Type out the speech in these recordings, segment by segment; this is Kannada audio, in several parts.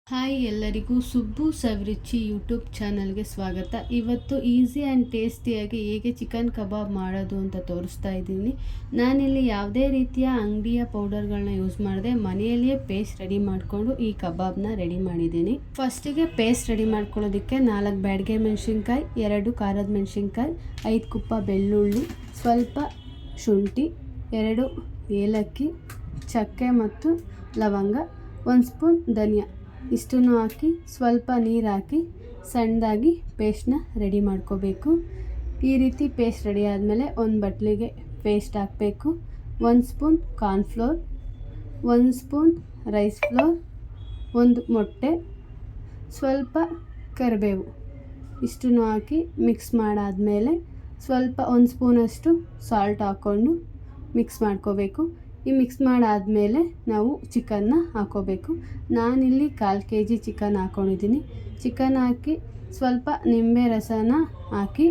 ಹಾಯ್ ಎಲ್ಲರಿಗೂ ಸುಬ್ಬು ಸವಿರುಚಿ ಯೂಟ್ಯೂಬ್ ಚಾನಲ್ಗೆ ಸ್ವಾಗತ. ಇವತ್ತು ಈಸಿ ಆ್ಯಂಡ್ ಟೇಸ್ಟಿಯಾಗಿ ಹೇಗೆ ಚಿಕನ್ ಕಬಾಬ್ ಮಾಡೋದು ಅಂತ ತೋರಿಸ್ತಾ ಇದ್ದೀನಿ. ನಾನಿಲ್ಲಿ ಯಾವುದೇ ರೀತಿಯ ಅಂಗಡಿಯ ಪೌಡರ್ಗಳನ್ನ ಯೂಸ್ ಮಾಡದೆ ಮನೆಯಲ್ಲಿಯೇ ಪೇಸ್ಟ್ ರೆಡಿ ಮಾಡಿಕೊಂಡು ಈ ಕಬಾಬ್ನ ರೆಡಿ ಮಾಡಿದ್ದೀನಿ. ಫಸ್ಟಿಗೆ ಪೇಸ್ಟ್ ರೆಡಿ ಮಾಡ್ಕೊಳ್ಳೋದಕ್ಕೆ 4 ಬ್ಯಾಡಗೆ ಮೆಣಸಿನ್ಕಾಯಿ, 2 ಖಾರದ ಮೆಣಸಿನ್ಕಾಯಿ, 5 ಕುಪ್ಪ ಬೆಳ್ಳುಳ್ಳಿ, ಸ್ವಲ್ಪ ಶುಂಠಿ, 2 ಏಲಕ್ಕಿ, ಚಕ್ಕೆ ಮತ್ತು ಲವಂಗ, 1 ಸ್ಪೂನ್ ಧನಿಯಾ ಇಷ್ಟನ್ನು ಹಾಕಿ ಸ್ವಲ್ಪ ನೀರು ಹಾಕಿ ಸಣ್ಣದಾಗಿ ಪೇಸ್ಟ್ನ ರೆಡಿ ಮಾಡ್ಕೋಬೇಕು. ಈ ರೀತಿ ಪೇಸ್ಟ್ ರೆಡಿ ಆದಮೇಲೆ ಒಂದು ಬಟ್ಲಿಗೆ ಪೇಸ್ಟ್ ಹಾಕಬೇಕು. 1 spoon cornflour, 1 spoon rice flour, 1 ಮೊಟ್ಟೆ, ಸ್ವಲ್ಪ ಕರಿಬೇವು ಇಷ್ಟನ್ನು ಹಾಕಿ ಮಿಕ್ಸ್ ಮಾಡಾದಮೇಲೆ ಸ್ವಲ್ಪ 1 ಸ್ಪೂನಷ್ಟು ಸಾಲ್ಟ್ ಹಾಕ್ಕೊಂಡು ಮಿಕ್ಸ್ ಮಾಡ್ಕೋಬೇಕು. ಈ ಮಿಕ್ಸ್ ಮಾಡಾದಮೇಲೆ ನಾವು ಚಿಕನ್ನ ಹಾಕೋಬೇಕು. ನಾನಿಲ್ಲಿ 1/4 kg ಚಿಕನ್ ಹಾಕ್ಕೊಂಡಿದ್ದೀನಿ. ಚಿಕನ್ ಹಾಕಿ ಸ್ವಲ್ಪ ನಿಂಬೆ ರಸನ ಹಾಕಿ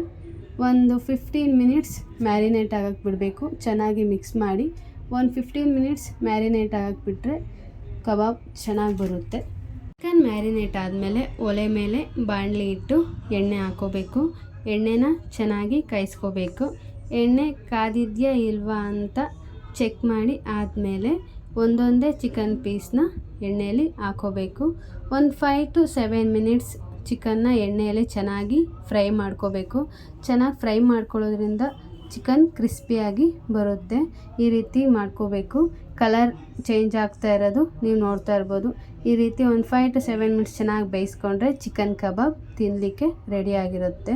ಒಂದು 15 ಮಿನಿಟ್ಸ್ ಮ್ಯಾರಿನೇಟ್ ಆಗಕ್ಕೆ ಬಿಡಬೇಕು. ಚೆನ್ನಾಗಿ ಮಿಕ್ಸ್ ಮಾಡಿ 15 ಮಿನಿಟ್ಸ್ ಮ್ಯಾರಿನೇಟ್ ಆಗಕ್ಕೆ ಬಿಟ್ಟರೆ ಕಬಾಬ್ ಚೆನ್ನಾಗಿ ಬರುತ್ತೆ. ಚಿಕನ್ ಮ್ಯಾರಿನೇಟ್ ಆದಮೇಲೆ ಒಲೆ ಮೇಲೆ ಬಾಣಲಿ ಇಟ್ಟು ಎಣ್ಣೆ ಹಾಕೋಬೇಕು. ಎಣ್ಣೆನ ಚೆನ್ನಾಗಿ ಕಾಯಿಸ್ಕೋಬೇಕು. ಎಣ್ಣೆ ಕಾದಿದೆಯಾ ಇಲ್ವಾ ಅಂತ ಚೆಕ್ ಮಾಡಿ ಆದಮೇಲೆ ಒಂದೊಂದೇ ಚಿಕನ್ ಪೀಸ್ನ ಎಣ್ಣೆಯಲ್ಲಿ ಹಾಕೋಬೇಕು. ಒಂದು 5 to 7 ಮಿನಿಟ್ಸ್ ಚಿಕನ್ನ ಎಣ್ಣೆಯಲ್ಲಿ ಚೆನ್ನಾಗಿ ಫ್ರೈ ಮಾಡ್ಕೋಬೇಕು. ಚೆನ್ನಾಗಿ ಫ್ರೈ ಮಾಡ್ಕೊಳ್ಳೋದ್ರಿಂದ ಚಿಕನ್ ಕ್ರಿಸ್ಪಿಯಾಗಿ ಬರುತ್ತೆ. ಈ ರೀತಿ ಮಾಡ್ಕೋಬೇಕು. ಕಲರ್ ಚೇಂಜ್ ಆಗ್ತಾ ಇರೋದು ನೀವು ನೋಡ್ತಾ ಇರ್ಬೋದು. ಈ ರೀತಿ ಒಂದು 5 to 7 ಮಿನಿಟ್ಸ್ ಚೆನ್ನಾಗಿ ಬೇಯಿಸ್ಕೊಂಡ್ರೆ ಚಿಕನ್ ಕಬಾಬ್ ತಿನ್ನಲಿಕ್ಕೆ ರೆಡಿಯಾಗಿರುತ್ತೆ.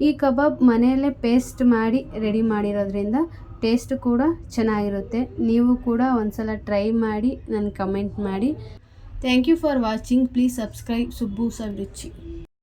ಈ ಕಬಾಬ್ ಮನೆಯಲ್ಲೇ ಪೇಸ್ಟ್ ಮಾಡಿ ರೆಡಿ ಮಾಡಿರೋದ್ರಿಂದ ಟೇಸ್ಟ್ ಕೂಡ ಚೆನ್ನಾಗಿರುತ್ತೆ. ನೀವು ಕೂಡ ಒಂದ್ಸಲ ಟ್ರೈ ಮಾಡಿ ನನಗೆ ಕಮೆಂಟ್ ಮಾಡಿ. Thank you for watching. Please subscribe Subbu Saviruchi.